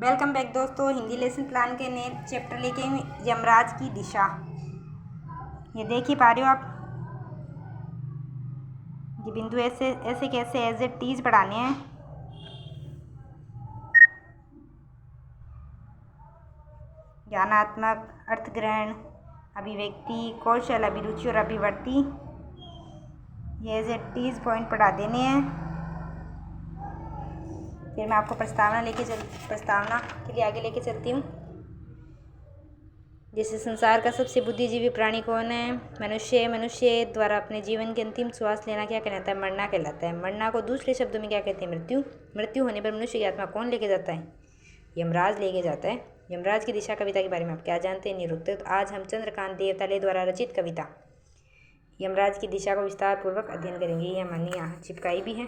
Welcome back दोस्तों। Hindi lesson plan के नए चैप्टर लेके यमराज की दिशा। ये देख ही पा रहे हो आप, ये बिंदु ऐसे ऐसे कैसे एज ए टीज पढ़ाने हैं। ज्ञानात्मक, अर्थग्रहण, अभिव्यक्ति, कौशल, अभिरुचि और अभिवर्ती, ये एज ए टीज पॉइंट पढ़ा देने हैं। फिर मैं आपको प्रस्तावना के लिए आगे लेके चलती हूँ। जैसे संसार का सबसे बुद्धिजीवी प्राणी कौन है? मनुष्य। मनुष्य द्वारा अपने जीवन के अंतिम श्वास लेना क्या कहलाता है? मरना कहलाता है। मरना को दूसरे शब्दों में क्या कहते हैं? मृत्यु। मृत्यु होने पर मनुष्य की आत्मा कौन लेके जाता है? यमराज लेके जाता है। यमराज की दिशा कविता के बारे में आप क्या जानते हैं? निरुक्त। आज हम चंद्रकांत देवताले द्वारा रचित कविता यमराज की दिशा को विस्तार पूर्वक अध्ययन करेंगे। यह मैंने यहाँ चिपकाई भी है।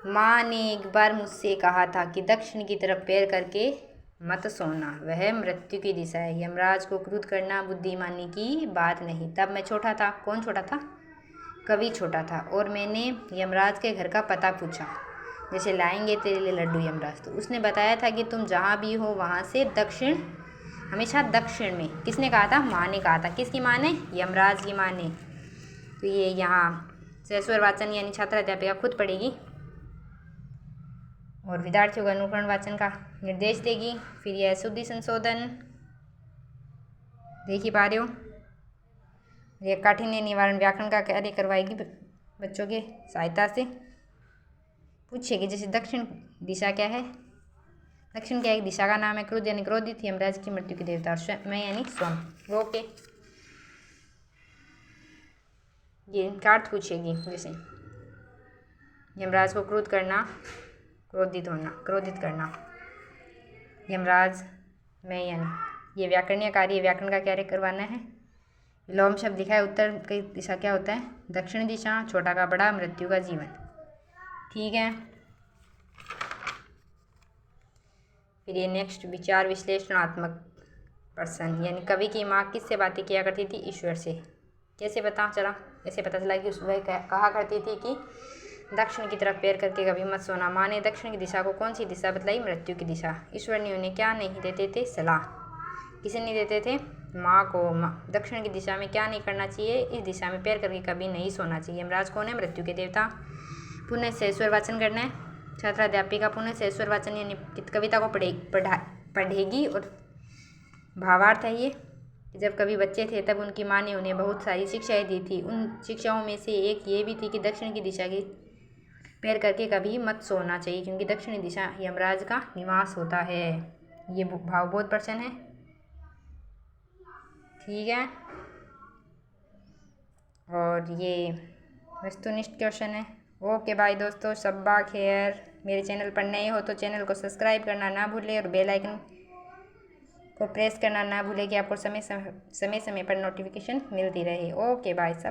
माँ ने एक बार मुझसे कहा था कि दक्षिण की तरफ पैर करके मत सोना, वह मृत्यु की दिशा है। यमराज को क्रुद्ध करना बुद्धिमानी की बात नहीं। तब मैं छोटा था। कौन छोटा था? कवि छोटा था। और मैंने यमराज के घर का पता पूछा। जैसे लाएंगे तेरे लिए लड्डू यमराज, तो उसने बताया था कि तुम जहाँ भी हो वहाँ से दक्षिण, हमेशा दक्षिण में। किसने कहा था? माँ ने कहा था। किसकी माँ ने? यमराज की माँ ने। तो ये यहाँ सहस्वर वाचन यानी छात्रा अध्यापिका खुद पढ़ेगी और विद्यार्थियों को अनुकरण वाचन का निर्देश देगी। फिर यह शुद्धि संशोधन देख ही पा रहे हो। यह काठिन्य निवारण व्याकरण का कार्य करवाएगी बच्चों के सहायता से। पूछेगी जैसे दक्षिण दिशा क्या है? दक्षिण क्या एक दिशा का नाम है। क्रोध यानी क्रोधित, यमराज की मृत्यु की देवता, और मैं यानी स्वयं। ओके, ये इनका अर्थ पूछेगी। जैसे यमराज को क्रोध करना, क्रोधित होना, क्रोधित करना। यमराज मैं यानी ये व्याकरणीय कार्य, व्याकरण का कार्य करवाना है। लोम शब्द लिखा है। उत्तर की दिशा क्या होता है? दक्षिण दिशा। छोटा का बड़ा, मृत्यु का जीवन। ठीक है। फिर ये नेक्स्ट विचार विश्लेषणात्मक पर्सन यानी कवि की माँ किससे बातें किया करती थी? ईश्वर से। कैसे पता चला? ऐसे पता चला कि वह कहा करती थी कि दक्षिण की तरफ पैर करके कभी मत सोना। माँ ने दक्षिण की दिशा को कौन सी दिशा बतलाई? मृत्यु की दिशा। ईश्वर ने उन्हें क्या नहीं देते थे? सलाह। किसे नहीं देते थे? माँ को। दक्षिण की दिशा में क्या नहीं करना चाहिए? इस दिशा में पैर करके कभी नहीं सोना चाहिए। यमराज कौन है? मृत्यु के देवता। पुनः सहस्वर वाचन करना है। छात्रा अध्यापिका पुनः सहस्वर वाचन यानी कविता को पढ़ेगी और भावार्थ है ये। जब कभी बच्चे थे तब उनकी माँ ने उन्हें बहुत सारी शिक्षाएं दी थी। उन शिक्षाओं में से एक ये भी थी कि दक्षिण की दिशा की पैर करके कभी मत सोना चाहिए, क्योंकि दक्षिणी दिशा यमराज का निवास होता है। ये भावबोध प्रश्न है। ठीक है। और ये वस्तुनिष्ठ क्वेश्चन है। ओके बाय दोस्तों, शब्बा खैर। मेरे चैनल पर नए हो तो चैनल को सब्सक्राइब करना ना भूलें और बेल आइकन को प्रेस करना ना भूलें कि आपको समय समय पर नोटिफिकेशन मिलती रहे। ओके बाय सब।